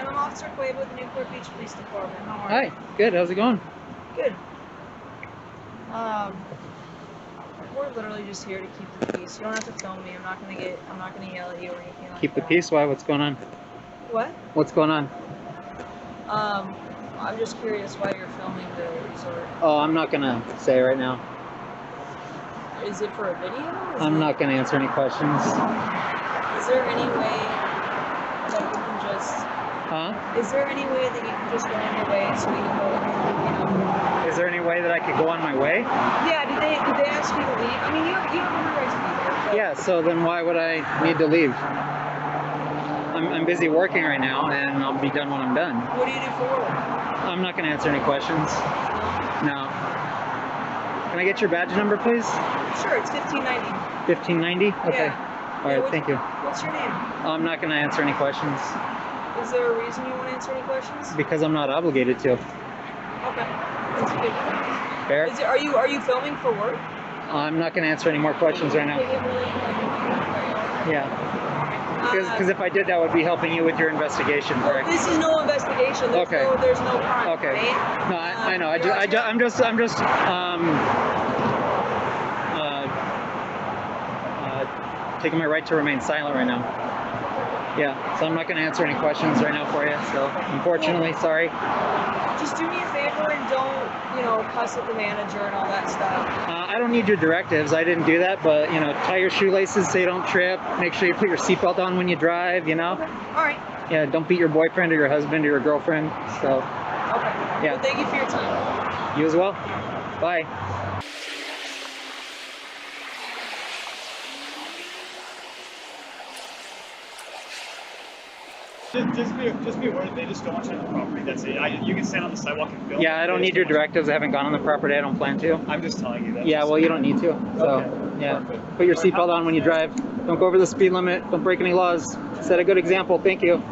I'm Officer Quaid with the Newport Beach Police Department. How are you? Hi. Good. How's it going? Good. We're literally just here to keep the peace. You don't have to film me. I'm not gonna yell at you or anything like Keep the that. peace? Why? What's going on? What? What's going on? I'm just curious why you're filming the resort. Oh, I'm not gonna say right now. Is it for a video? I'm not gonna answer any questions. Is there any way that you can just... Huh? Is there any way that you can just go on your way so we can go, Is there any way that I could go on my way? Yeah, did they ask you to leave? I mean, you have every right to be there. But... Yeah, so then why would I need to leave? I'm busy working right now, and I'll be done when I'm done. What do you do for work? I'm not gonna answer any questions. No. Can I get your badge number, please? Sure, it's 1590. 1590? Okay. Yeah. All right, thank you. What's your name? I'm not gonna answer any questions. Is there a reason you want to answer any questions? Because I'm not obligated to. Okay. That's a good one. Fair? Are you filming for work? I'm not gonna answer any more questions right now. Yeah. Because if I did, that would be helping you with your investigation, correct? This is no investigation. There's okay. There's no crime. Okay. Right? No, I know. I'm just taking my right to remain silent right now. Yeah. So I'm not going to answer any questions right now for you. So unfortunately, sorry. Just do me a favor and don't, cuss at the manager and all that stuff. I don't need your directives. I didn't do that, but tie your shoelaces so you don't trip. Make sure you put your seatbelt on when you drive. Okay. All right. Yeah. Don't beat your boyfriend or your husband or your girlfriend. So. Okay. Yeah. Well, thank you for your time. You as well. Bye. Just be aware that they just don't want you on the property. That's it. You can stand on the sidewalk and film. Yeah, I don't need your directives. I haven't gone on the property. I don't plan to. I'm just telling you that. Yeah, well, you don't need to. So, Okay. yeah. Perfect. Put your seatbelt on when you drive. Don't go over the speed limit. Don't break any laws. Set a good example. Thank you.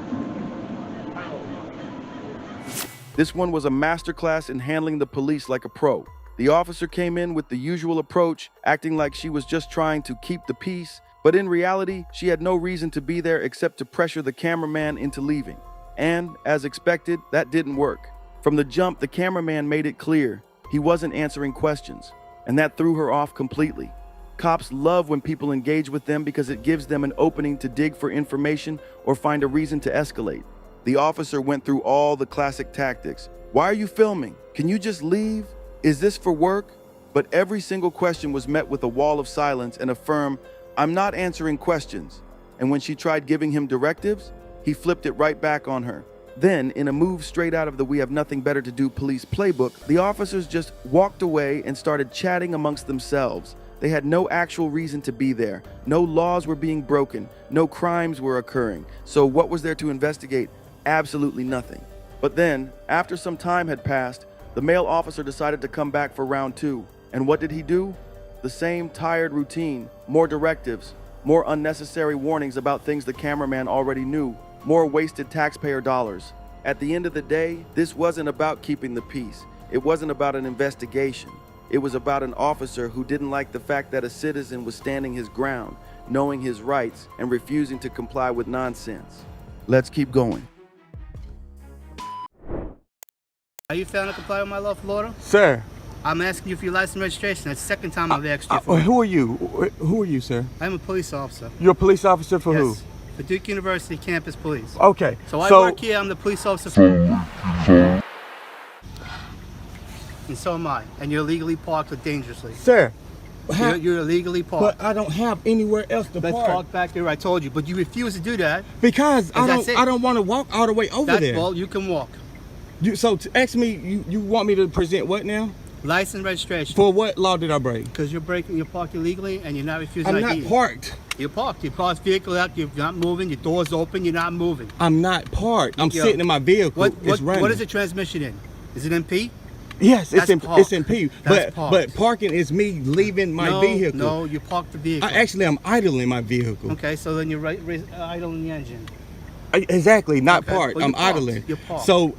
This one was a masterclass in handling the police like a pro. The officer came in with the usual approach, acting like she was just trying to keep the peace, but in reality, she had no reason to be there except to pressure the cameraman into leaving. And, as expected, that didn't work. From the jump, the cameraman made it clear he wasn't answering questions, and that threw her off completely. Cops love when people engage with them because it gives them an opening to dig for information or find a reason to escalate. The officer went through all the classic tactics. Why are you filming? Can you just leave? Is this for work? But every single question was met with a wall of silence and a firm, I'm not answering questions. And when she tried giving him directives, he flipped it right back on her. Then, in a move straight out of the We Have Nothing Better to Do police playbook, the officers just walked away and started chatting amongst themselves. They had no actual reason to be there. No laws were being broken. No crimes were occurring. So what was there to investigate? Absolutely nothing. But then, after some time had passed, the male officer decided to come back for round 2. And what did he do? The same tired routine, more directives, more unnecessary warnings about things the cameraman already knew, more wasted taxpayer dollars. At the end of the day, this wasn't about keeping the peace. It wasn't about an investigation. It was about an officer who didn't like the fact that a citizen was standing his ground, knowing his rights, and refusing to comply with nonsense. Let's keep going. Are you failing to comply with my lawful order? Sir. I'm asking you for your license and registration. That's the second time I've asked you for it. Who are you? Who are you, sir? I'm a police officer. You're a police officer for who? Yes, for Duke University Campus Police. Okay. So I work here, I'm the police officer for... And so am I. And you're illegally parked or dangerously. Sir. You're illegally parked. But I don't have anywhere else to Let's park. park back there, I told you. But you refuse to do that. Because I don't want to walk all the way over there. Well, you can walk. So to ask me, you want me to present what now? License registration. For what law did I break? Because you're parked illegally and you're not refusing I'm ID. not parked. You're parked. Your car's vehicle out, you're not moving, your door's open, you're not moving. I'm not parked. I'm sitting in my vehicle. It's running. What is the transmission in? Is it in P? Yes, it's in P. That's but parking is me leaving my vehicle. No, you parked the vehicle. I'm idling my vehicle. Okay, so then you're idling the engine. Exactly, not parked. Well, I'm idling. You're parked. So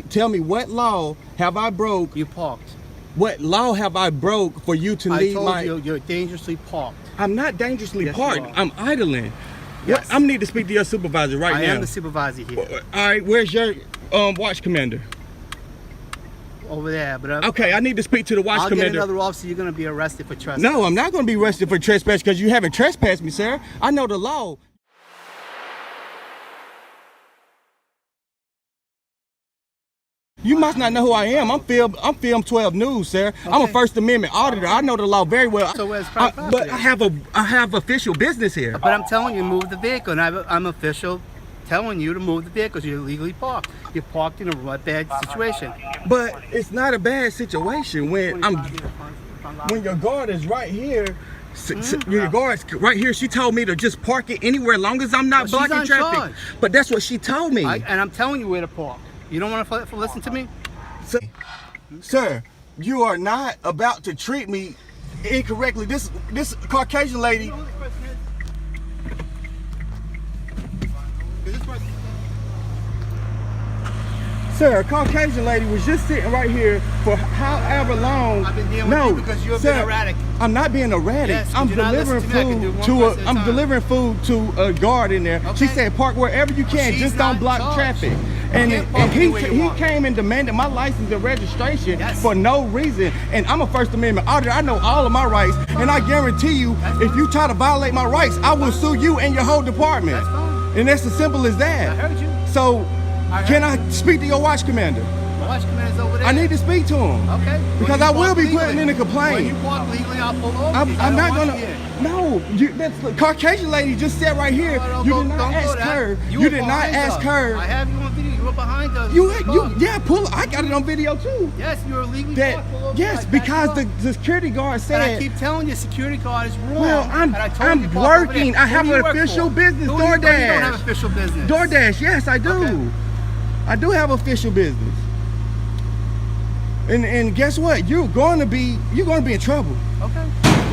tell me what law have I broke? You parked. What law have I broke for you to leave my... I told you you're dangerously parked. I'm not dangerously Yes, parked. you are. I'm idling. What? I need to speak to your supervisor right now. I am the supervisor here. All right, where's your watch commander? Over there, but Okay, I need to speak to the watch I'll commander. get another officer. You're gonna be arrested for trespass. No, I'm not going to be arrested for trespass because you haven't trespassed me, sir. I know the law. You must not know who I am. I'm Film 12 News, sir. I'm a Okay. First Amendment auditor. I know the law very well. So where's private But property? I have official business here. But I'm telling you, move the vehicle, and I'm official telling you to move the vehicles. You're illegally parked. You're parked in a bad situation. But it's not a bad situation when your guard is right here. Your guard's right here. She told me to just park it anywhere, as long as I'm not Well, she's blocking on traffic. charge. But that's what she told me. And I'm telling you where to park. You don't want to listen to me? Sir, you are not about to treat me incorrectly. This Caucasian lady. Sir, a Caucasian lady was just sitting right here for however long. I've been dealing with you because you're being erratic. I'm not being erratic. Yes, I'm you're not delivering listening to me. I can do food one to person at a I'm time. delivering food to a guard in there. She Okay. said park wherever you can, she's just not don't in block charge. traffic. You And can't park he anywhere you want. came and demanded my license and registration Yes. for no reason. And I'm a First Amendment auditor. I know all of my rights. And I guarantee you, if you try to violate my rights, I will sue you and your whole department. That's fine. And that's as simple as that. I heard you. So, can I speak to your watch commander? The watch commander's over there. I need to speak to him. Okay. Because When I you will park be legally. putting in a complaint. When you park legally, I'll pull over. I'm you. I not don't gonna. want you here. No, that's the Caucasian lady just sat right here. No, You don't did not go ask there. her. You You were did not behind ask us. her. I have you on video. You were behind us. Yeah, pull. I got it on video too. Yes, you're illegally That parked. Pull over. yes, I backed because you up. the security guard And I said. keep telling you, security guard is wrong. Well, And I told I'm you to park over working. there. I have Who do an you work official for? business, Who do you- no, you don't have DoorDash. official business. DoorDash, yes, I do. Okay. I do have official business. And guess what? You're going to be in trouble. Okay.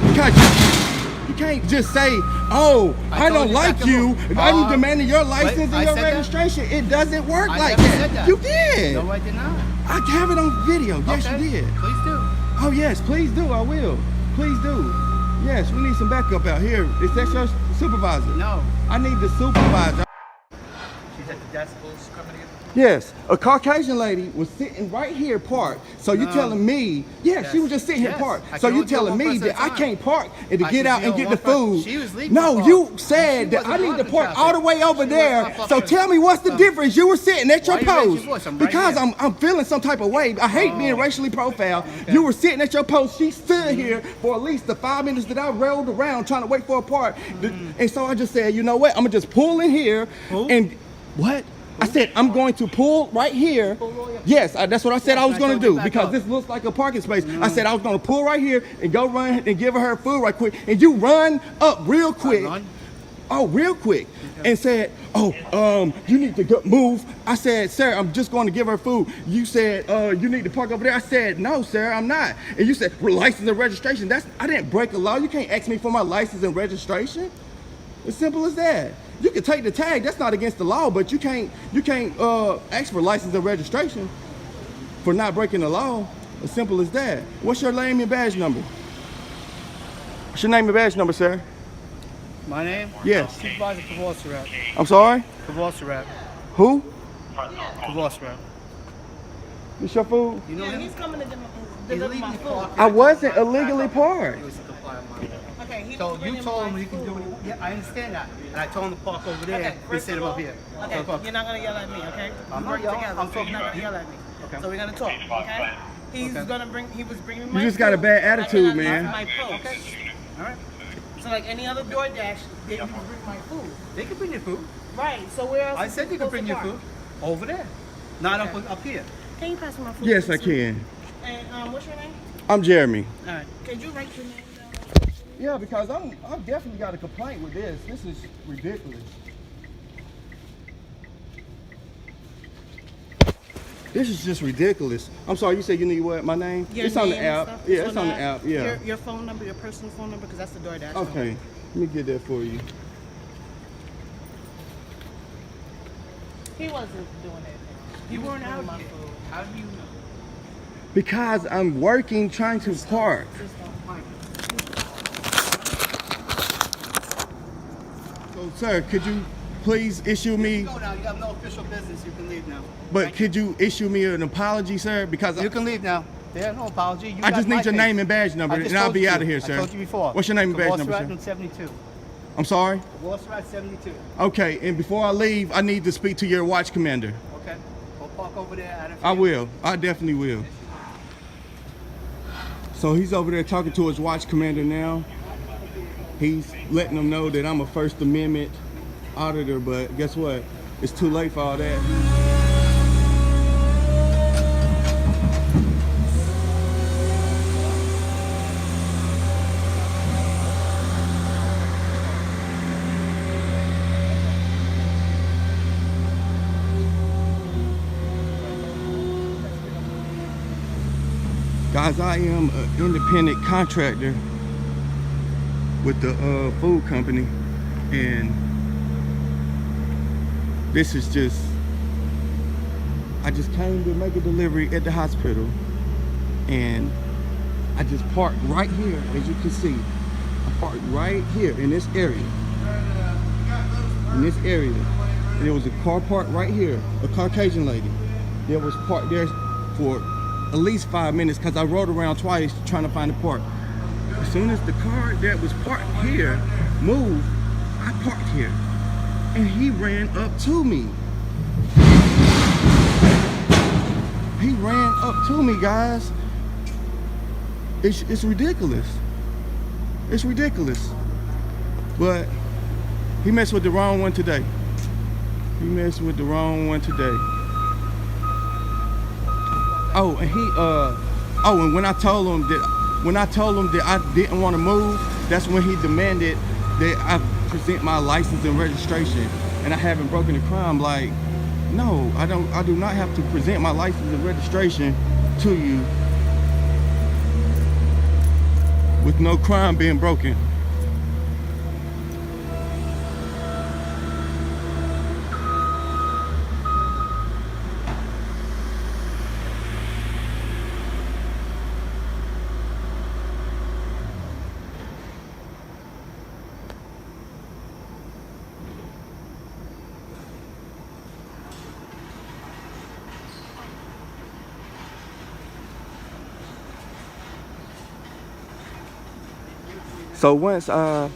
Because you can't just say, oh, I told don't you like back you. up. I'm demanding your license I and your said that? registration. It doesn't work I like never that. said that. You did. No, I did not. I have it on video. Yes, Okay. you did. Please do. Oh, yes, please do. I will. Please do. Yes, we need some backup out here. Is that your supervisor? No. I need the supervisor. She's at the decibels coming in. Yes, a Caucasian lady was sitting right here parked. So you No. telling me, yes, she was just sitting here Yes. parked. I So can you only deal telling with one me person that at I a time. can't park and to I get can out and deal get with the one person. food. She was legal No, parked. you She said that I wasn't need to blocking park traffic. all the way over She there. wasn't So blocking tell me what's the traffic. difference? You were sitting at your Why you raise your post voice? I'm right because here. I'm feeling some type of way. I hate being racially profiled. You were sitting at your post. She stood here for at least the 5 minutes that I rolled around trying to wait for a park. And so I just said, you know what? I'm gonna just pull in here and what? I said, I'm going to pull right here. Yes, that's what I said I was going to do because this looks like a parking space. I said I was going to pull right here and go run and give her food right quick. And you run up real quick. Oh, real quick. And said, oh, you need to go move. I said, sir, I'm just going to give her food. You said, you need to park over there. I said, no, sir, I'm not. And you said, well, license and registration. I didn't break a law. You can't ask me for my license and registration. As simple as that. You can take the tag. That's not against the law, but you can't ask for license and registration for not breaking the law. As simple as that. What's your name and badge number? What's your name and badge number, sir? My name? Yes. Supervisor Kavosarat. I'm sorry? Kavosarat. Who? Kavosarat. This your food? You know him? He's coming to deliver my Illegally food. parked. I wasn't illegally parked. He was to comply with my order. Okay, he So was you bringing told my him he can do food. what he, yeah, I understand that. And I told him to park over there. Okay, He first said of him all, up here. okay, So, you're not gonna yell at me, okay? I'm We not work yelling, together, I'm so talking you're not to gonna you. yell at me. Okay. So we're gonna talk, okay? He's gonna bring. He was bringing my. You just got a food. bad I attitude, cannot man. leave my post. Okay. All right. So like any other DoorDash, they can bring my food. They can bring your food. Right. So where else? I is said he you can supposed bring to your park? food over there. Not up here. Can you pass me my food? Yes, I please? can. And what's your name? I'm Jeremy. All right. Could you write your name down? Yeah, because I've definitely got a complaint with this. This is ridiculous. This is just ridiculous. I'm sorry, you said you need what? My name? Your It's on the name and app. stuff? Yeah, So it's on the not app. Yeah. Your phone number, your personal phone number, because that's the DoorDash. Okay. Let me get that for you. He wasn't doing anything. You weren't out my food. How do you know? Because I'm working trying to park. Just don't fight. So So, sir, could you please issue You me? can go now. You have no official business. You can leave now. But could you issue me an apology, sir? Because You can leave now. There's no apology. I just need your name and badge number, and I'll be out of here, sir. I told you before. What's your name and badge Wall number, Street sir? 72. I'm sorry? Wall Street 72. Okay, and before I leave, I need to speak to your watch commander. Okay. We'll park over there. I will. I definitely will. So he's over there talking to his watch commander now. He's letting them know that I'm a First Amendment auditor, but guess what? It's too late for all that. Guys, I am an independent contractor with the food company, and this is just, I just came to make a delivery at the hospital, and I just parked right here, as you can see. I parked right here in this area. And there was a car parked right here, a Caucasian lady that was parked there for at least 5 minutes because I rode around twice trying to find a park. As soon as the car that was parked here moved, I parked here. And he ran up to me. He ran up to me, guys. It's ridiculous. It's ridiculous. But he messed with the wrong one today. He messed with the wrong one today. Oh, and and when I told him that I didn't want to move, that's when he demanded that I present my license and registration, and I haven't broken a crime. Like, no, I do not have to present my license and registration to you with no crime being broken. So once I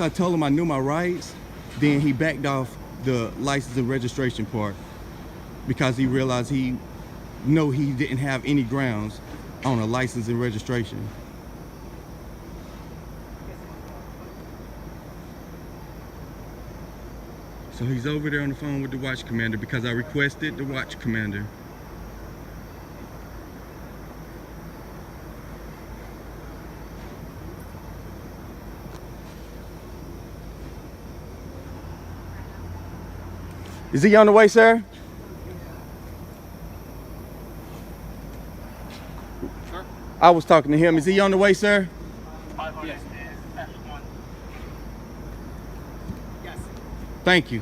told him I knew my rights, then he backed off the license and registration part because he realized he didn't have any grounds on a license and registration. So he's over there on the phone with the watch commander because I requested the watch commander. Is he on the way, sir? Sure. I was talking to him. Is he on the way, sir? Yes. Yes. Thank you.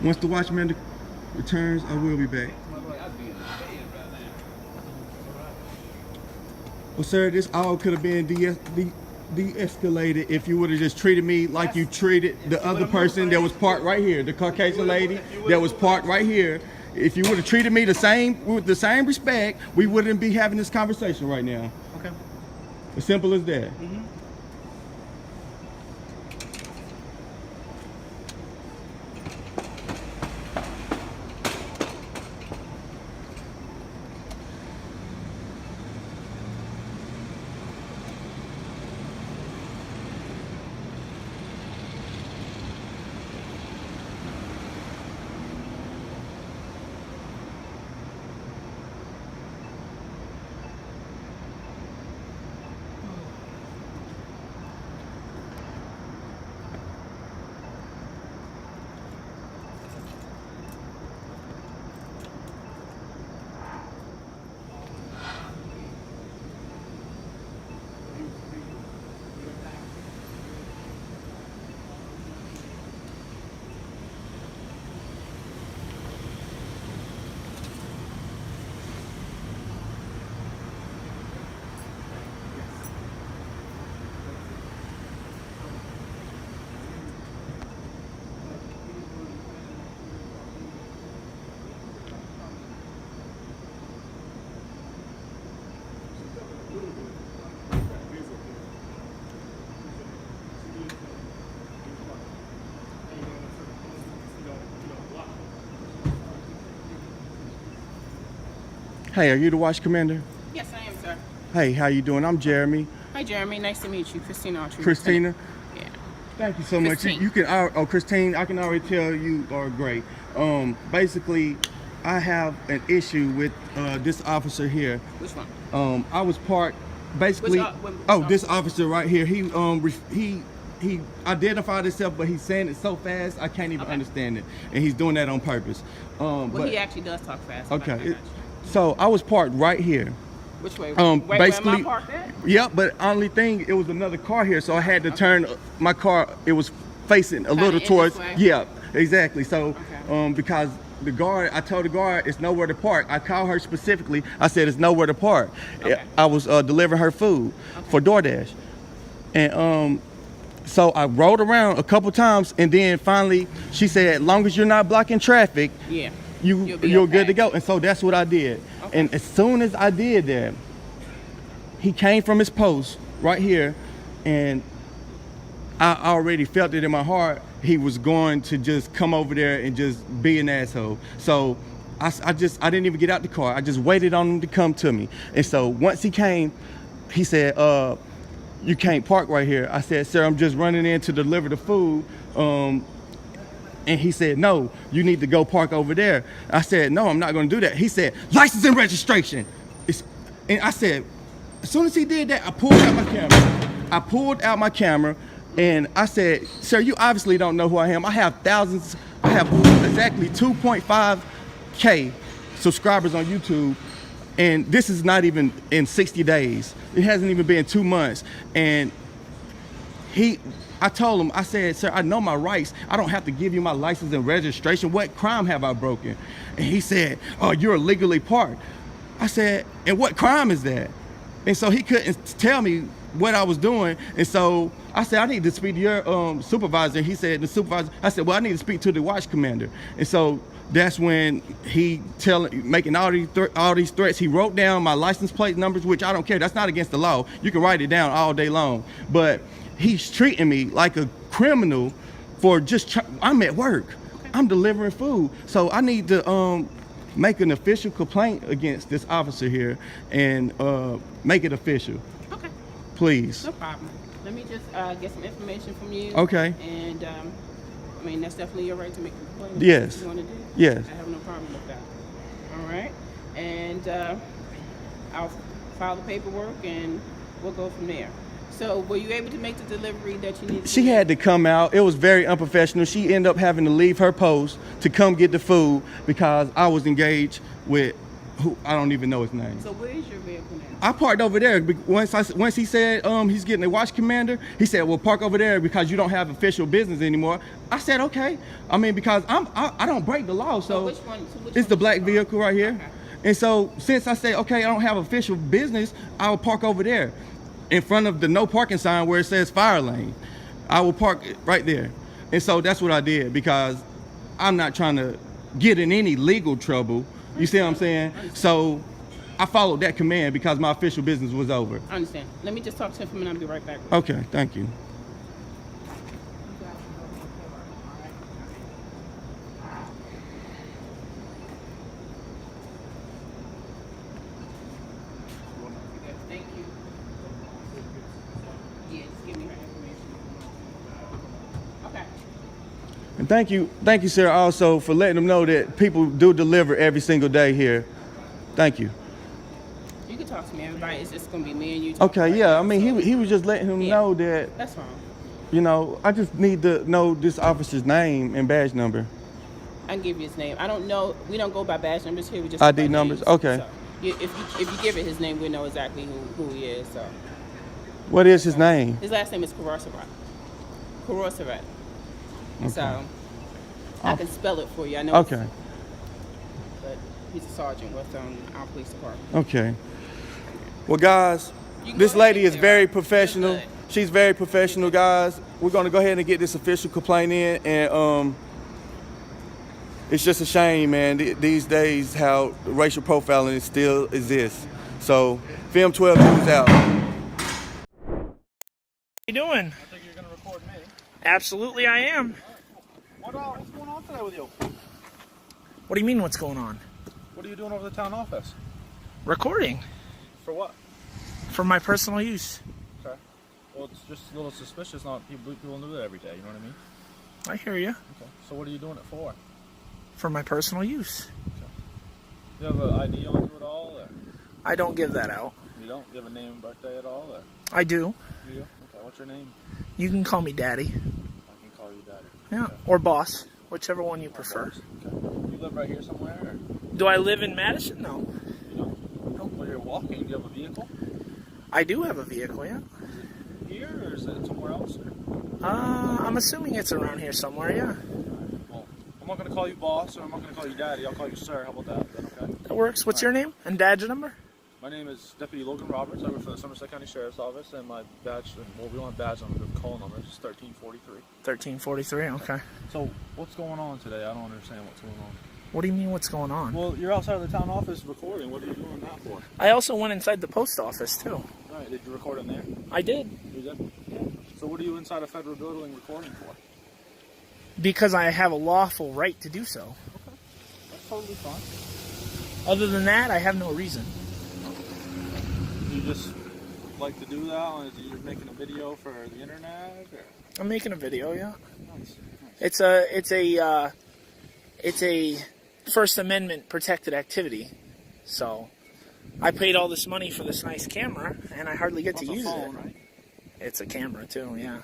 Once the watchman returns, I will be back. Well, sir, this all could have been de-escalated if you would have just treated me like you treated the other person that was parked right here, the Caucasian lady that was parked right here. If you would have treated me with the same respect, we wouldn't be having this conversation right now. Okay. As simple as that. Hey, are you the watch commander? Yes, I am, sir. Hey, how you doing? I'm Jeremy. Hi, Jeremy. Nice to meet you. Christina Autry. Christina? Yeah. Thank you so much. Christine. You can, oh, Christine, I can already tell you are great. Basically, I have an issue with this officer here. Which one? I was parked, basically, this officer right here, he identified himself, but he's saying it so fast, I can't even understand it. And he's doing that on purpose. Well, he actually does talk fast. Okay. So I was parked right here. Which way? Basically, where am I parked at? Yep, but only thing, it was another car here, so I had to turn my car. It was facing a little towards. Yeah, exactly. So, because the guard, I told the guard it's nowhere to park. I called her specifically. I said it's nowhere to park. Okay. I was delivering her food for DoorDash, and so I rode around a couple times, and then finally she said, as long as you're not blocking traffic, yeah, you're good to go. And so that's what I did. Okay. And as soon as I did that, he came from his post right here, and I already felt it in my heart he was going to just come over there and just be an asshole. So I didn't even get out the car. I just waited on him to come to me. And so once he came, he said, you can't park right here. I said, sir, I'm just running in to deliver the food. And he said, no, you need to go park over there. I said, no, I'm not gonna do that. He said, license and registration. And I said, as soon as he did that, I pulled out my camera. And I said, sir, you obviously don't know who I am. I have thousands, I have exactly 2.5K subscribers on YouTube. And this is not even in 60 days. It hasn't even been 2 months. And I told him, I said, sir, I know my rights. I don't have to give you my license and registration. What crime have I broken? And he said, oh, you're illegally parked. I said, and what crime is that? And so he couldn't tell me what I was doing. And so I said, I need to speak to your supervisor. He said, the supervisor, I said, well, I need to speak to the watch commander. And so that's when he making all these threats. He wrote down my license plate numbers, which I don't care. That's not against the law. You can write it down all day long. But he's treating me like a criminal for just, I'm at work. Okay. I'm delivering food. So I need to make an official complaint against this officer here and make it official. Okay. Please. No problem. Let me just get some information from you. Okay. And I mean, that's definitely your right to make a complaint. Yes. You want to do? Yes. I have no problem with that. All right. And I'll file the paperwork and we'll go from there. So were you able to make the delivery that you needed? She had to come out. It was very unprofessional. She ended up having to leave her post to come get the food because I was engaged with who I don't even know his name. So where is your vehicle now? I parked over there. Once he said he's getting a watch commander, he said, well, park over there because you don't have official business anymore. I said, okay. I mean, because I don't break the law. So which one? It's the black vehicle right here. Okay. And so since I said, okay, I don't have official business, I'll park over there in front of the no parking sign where it says fire lane. I will park right there. And so that's what I did because I'm not trying to get in any legal trouble. You see what I'm saying? So I followed that command because my official business was over. I understand. Let me just talk to him and I'll be right back. Okay, thank you. Thank you. Yeah, just give me her information. Okay. And thank you, sir, also for letting them know that people do deliver every single day here. Thank you. You can talk to me, everybody. It's just gonna be me and you. Okay, yeah. I mean, he was just letting him know that. That's fine. You know, I just need to know this officer's name and badge number. I can give you his name. I don't know. We don't go by badge numbers here. We just ID numbers. names. Okay. So, if you give it his name, we know exactly who he is. So. What is his name? His last name is Karosarat. Karosarat. Okay. So I can spell it for you. I know. Okay. But he's a sergeant with our police department. Okay. Well, guys, this lady is very professional. She's very professional, guys. We're gonna go ahead and get this official complaint in, and it's just a shame, man, these days how racial profiling still exists. So, Film 12 News out. What are you doing? I think you're going to record me. Absolutely I am. What's going on today with you? What do you mean what's going on? What are you doing over the town office? Recording For what? for my personal use. Okay. Well, it's just a little suspicious. Not people do that every day. You know what I mean? I hear you. Okay. So what are you doing it for? For my personal use. Do you have an ID on you at all? Or? I don't give that out. You don't? Do you have a name and birthday at all? Or? I do. You do? Okay. What's your name? You can call me Daddy. I can call you Daddy. Yeah. Okay. Or Boss. Whichever one you prefer. Okay. You live right here somewhere? Or? Do I live in Madison? No. You don't? Nope. When you're walking, do you have a vehicle? I do have a vehicle, yeah. Here or is it somewhere else? Or? I'm assuming it's around here somewhere, yeah. Well, I'm not going to call you boss or I'm not going to call you daddy. I'll call you sir. How about that? Is that okay? That works. What's your name and Dad's number? My name is Deputy Logan Roberts. I work for the Somerset County Sheriff's Office, and my badge, well, we don't have badge number, the call number is 1343. 1343, okay. So, what's going on today? I don't understand what's going on. What do you mean what's going on? Well, you're outside of the town office recording. What are you doing that for? I also went inside the post office, too. Alright, did you record in there? I did. You did? Yeah. So what are you inside a federal building recording for? Because I have a lawful right to do so. Okay. That's totally fine. Other than that, I have no reason. You just like to do that? Or you're making a video for the internet? Or? I'm making a video, yeah. Nice. It's a First Amendment protected activity. So I paid all this money for this nice camera, and I hardly get to use phone, it. Right? It's a camera too, yeah.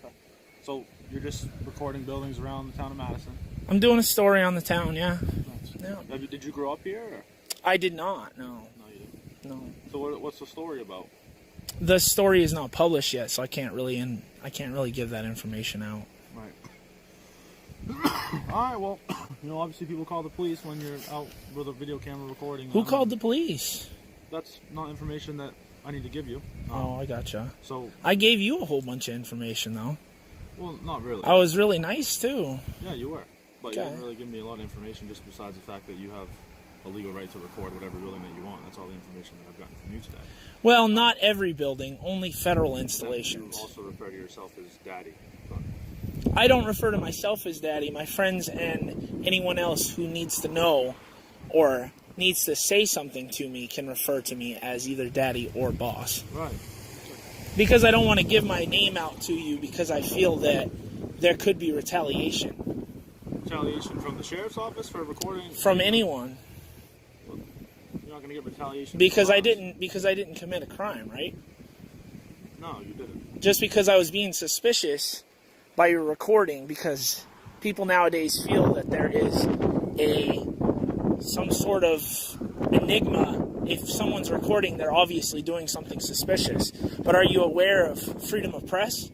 Okay. So you're just recording buildings around the town of Madison? I'm doing a story on the town, yeah. Nice. Yeah. Did you grow up here? Or? I did not, no. No, you didn't. No. So what's the story about? The story is not published yet, so I can't really give that information out. Right. All right. Well, obviously people call the police when you're out with a video camera recording. Who called the police? That's not information that I need to give you. Oh, I gotcha. So I gave you a whole bunch of information, though. well, not really. I was really nice too. Yeah, you were, but Okay. you didn't really give me a lot of information. Just besides the fact that you have a legal right to record whatever building that you want. That's all the information that I've gotten from you today. Well, not every building, only federal You installations. also refer to yourself as daddy. I don't refer to myself as daddy. My friends and anyone else who needs to know or needs to say something to me can refer to me as either daddy or boss. Right. Because I don't want to give my name out to you because I feel that there could be retaliation. Retaliation from the sheriff's office for recording? From anyone. You're not going to get retaliation Because from I us. didn't commit a crime, right? No, you didn't. Just because I was being suspicious by your recording, because people nowadays feel that there is some sort of enigma. If someone's recording, they're obviously doing something suspicious. But are you aware of freedom of press?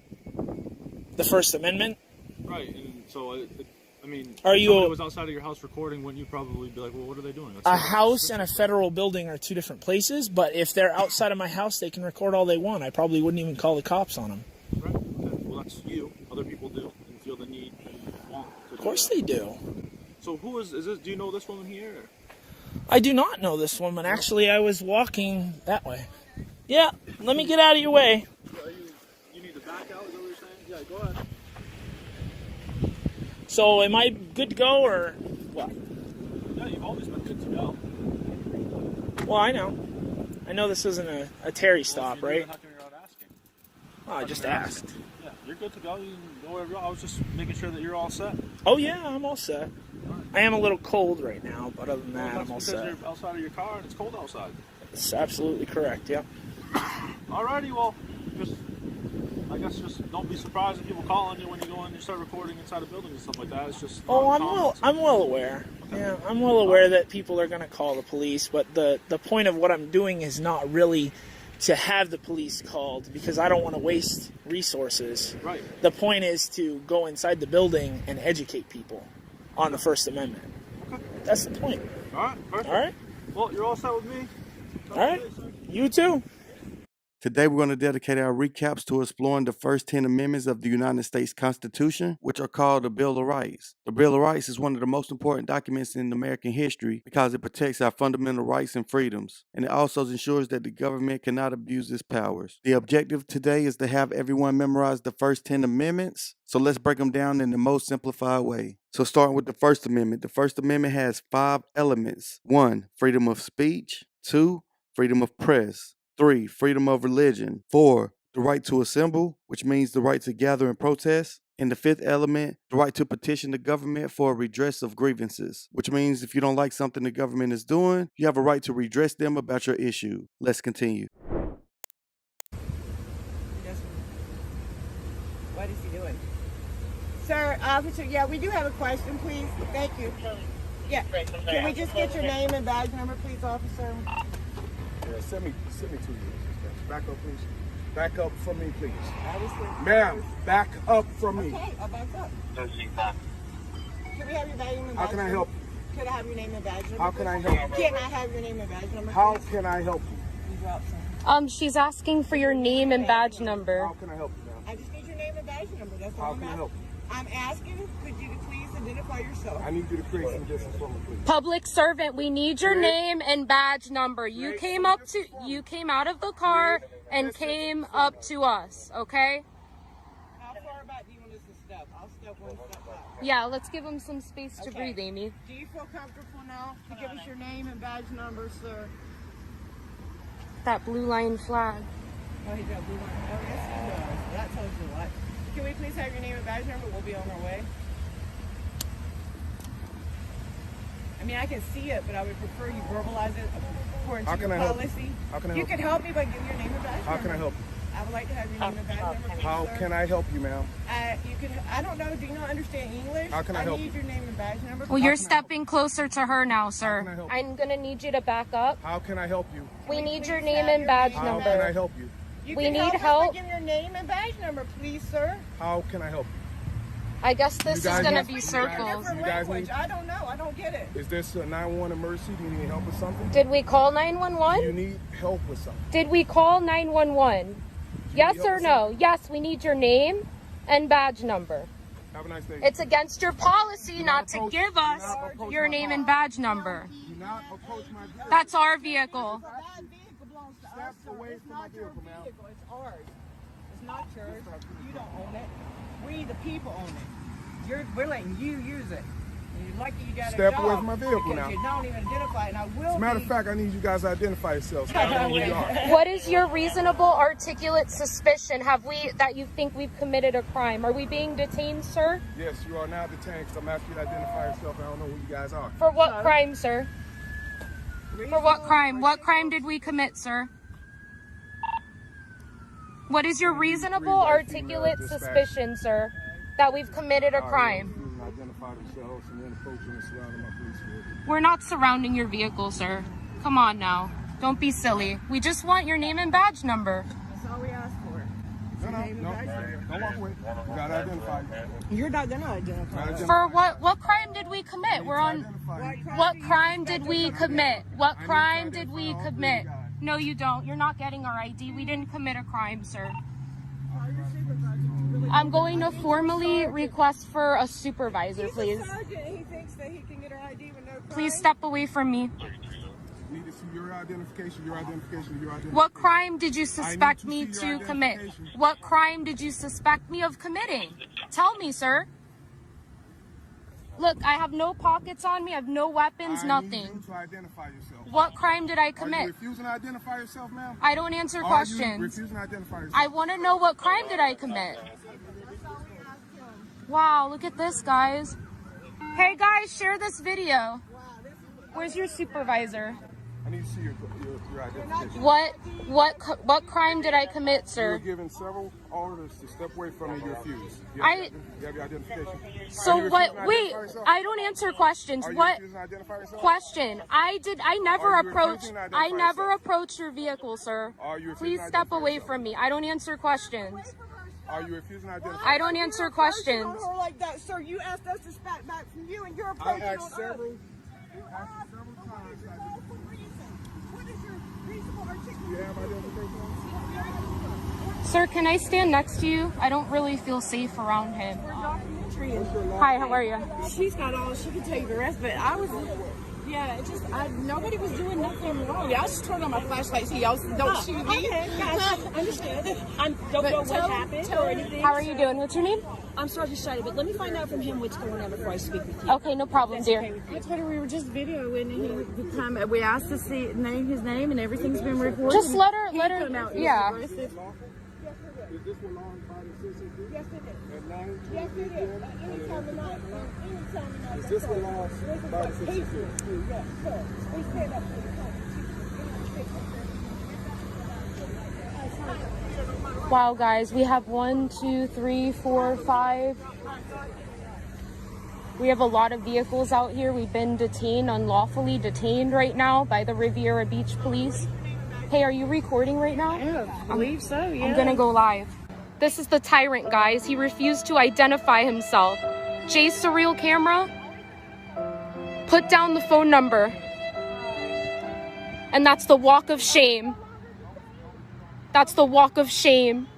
The First Amendment? Right, and so I mean, Are if you somebody a- was outside of your house recording, wouldn't you probably be like, well, what are they doing? That's A so house and suspicious. a federal building are two different places, but if they're outside of my house, they can record all they want. I probably wouldn't even call the cops on them. Right, okay. Well, that's you. Other people do and feel the need and want to Of course they do. So who is this? Do you know this woman here? Or? I do not know this woman. Actually, I was walking that way. Yeah, let me get out of your way. You need to back out, is that what you're saying? Yeah, go ahead. So, am I good to go or what? Yeah, you've always been good to go. Well, I know. I know this isn't a Terry stop, Well, if you right? do, how come you're not asking? Oh, I just asked. Yeah, you're good to go. You can go wherever you are. I was just making sure that you're all set. Oh, yeah, I'm all set. I am a little cold right now, but other than that, Well, I'm all that's because set. you're outside of your car and it's cold outside. It's absolutely correct, yeah. Alrighty, well, I guess just don't be surprised if people call on you when you go in and you start recording inside of buildings and stuff like that. It's just Oh, common. I'm well aware. Yeah, I'm well aware that people are going to call the police, but the point of what I'm doing is not really to have the police called because I don't want to waste resources. Right. The point is to go inside the building and educate people on the First Amendment. Okay. That's the point. All right. Perfect. All right? Well, you're all set with me. All right. You too. Today, we're going to dedicate our recaps to exploring the first 10 amendments of the United States Constitution, which are called the Bill of Rights. The Bill of Rights is one of the most important documents in American history because it protects our fundamental rights and freedoms, and it also ensures that the government cannot abuse its powers. The objective today is to have everyone memorize the first 10 amendments, so let's break them down in the most simplified way. So starting with the First Amendment has 5 elements. 1, freedom of speech. 2, freedom of press. 3, freedom of religion. 4, the right to assemble, which means the right to gather and protest. And the 5th element, the right to petition the government for a redress of grievances, which means if you don't like something the government is doing, you have a right to redress them about your issue. Let's continue. What is he doing? Sir, officer, yeah, we do have a question, please. Thank you. Yeah, can we just get your name and badge number, please, officer? Yeah, send me 2 years. Back up, please. Back up from me, please. Ma'am, back up from me. Okay, I'll back up. Can we have your name and badge number? How can I help? Can I have your name and badge number? How can I help you? Can I have your name and badge number, How please? can I help you? She's asking for your name and badge number. How can I help you, ma'am? I just need your name and badge number. That's all How I'm can I asking. help you? I'm asking, could you please identify yourself? I need you to create some distance for me, please. Public servant, we need your name and badge number. You came out of the car and came up to us, okay? How far back do you want us to step? I'll step 1 step back. Yeah, let's give him some space to breathe, Amy. Do you feel comfortable now to give us your name and badge number, sir? That blue line flag. Oh, he's got a blue line. Oh, yes, he does. That tells you a lot. Can we please have your name and badge number? We'll be on our way. I mean, I can see it, but I would prefer you verbalize it according to your policy. How can I help You can help me by giving your name and badge number. How can I help you? I would like to have your name and badge number, please, How sir. can I help you, ma'am? You can. I don't know. Do you not understand English? How can I help need you? your name and badge number. Well, you're stepping closer to her now, sir. can I help I'm gonna need you to back up. How can I help you? We need your please name have and your badge name How number. can I help you? You We can need help us help. by giving your name and badge number, please, sir. How can I help you? I guess this is guys gonna need- be you guys- circles. Different You guys language. need- I don't know. I don't get it. Is this a 911 emergency? Do you need help with something? Did we call Do you 911? need help with something? Did we call 911? Yes help or with no? Yes, we need your name and badge number. Have a nice day. It's against your policy not to approach- give do us not approach your my name car. and badge number. Do not approach my vehicle. That's our vehicle. That vehicle belongs to Step us, sir. away It's from my not your vehicle, ma'am. vehicle. It's ours. It's not yours. You don't own it. We, the people, own it. We're letting you use it. And you're lucky you got Step a job away from my vehicle because now. you don't even identify it. And I will As a matter be. of fact, I need you guys to identify yourselves. I don't know who you are. What is your reasonable articulate suspicion that you think we've committed a crime? Are we being detained, sir? Yes, you are now detained because I'm asking you to identify yourself. I don't know who you guys are. For what crime, sir? For what crime? What crime did we commit, sir? What is your reasonable articulate suspicion, sir, that we've committed a crime? Identify themselves and then approaching and surrounding my police vehicle. We're not surrounding your vehicle, sir. Come on now. Don't be silly. We just want your name and badge number. That's all we asked for. No, don't walk away. You gotta identify. You're not gonna identify. For what crime did we commit? We're on. What crime did we commit? What crime did we commit? No, you don't. You're not getting our ID. We didn't commit a crime, sir. I'm going to formally request for a supervisor, please. He's a sergeant. He thinks that he can get our ID with no crime. Please step away from me. Need to see your identification, your identification, your identification. What crime did you suspect I me need to see your to commit? identification. What crime did you suspect me of committing? Tell me, sir. Look, I have no pockets on me. I have no weapons, I nothing. need you to identify yourself. What crime did I Are you commit? refusing to identify yourself, ma'am? I don't answer Are you questions. refusing to identify yourself? I want to know what crime did I commit. Wow, look at this, guys. Hey, guys, share this video. Where's your supervisor? I need to see your identification. What crime did I commit, You were sir? given several orders to step away from me. You refused. You I- have your identification. So Are you what? refusing to Wait, identify yourself? I don't answer questions. Are you What refusing to identify yourself? question? I never Are you approached. refusing to identify I never yourself? approached your vehicle, sir. Are you refusing Please to step identify away yourself? from me. I don't answer questions. Are you refusing to identify? I don't answer questions. On her like that, sir. You asked us to step back from you, and you're I approaching asked on us. several You asked several what times. is your lawful reason? What is your reasonable You articulation? have identification? Sir, can I stand next to you? I don't really feel safe around him. Documentary. Hi, how are you? She's got all. She can tell you the rest, but I was. Yeah, it just nobody was doing nothing wrong. Y'all just turned on my flashlight so y'all don't shoot me. Okay, gotcha. Understood. I don't know what happened or anything. How are you doing? What's your name? I'm Sergeant Shida, but let me find out from him what's going on before I speak with you. Okay, no problem, dear. I told her we were just videoing and we asked to see his name and everything's been recorded. Just let her, yeah. Is this one on by the CCTV? Yes, it is. At 9? Yes, it is. Anytime of night. Anytime of night. Is this one on by the CCTV? Yes, sir. We stand up for the Wow, guys, we have 1, 2, 3, 4, 5. We have a lot of vehicles out here. We've been detained, unlawfully detained right now by the Riviera Beach Police. Hey, are you recording right now? Yeah, I believe so, yeah. I'm gonna go live. This is the tyrant, guys. He refused to identify himself. Jay's surreal camera, put down the phone number. And that's the walk of shame. That's the walk of shame.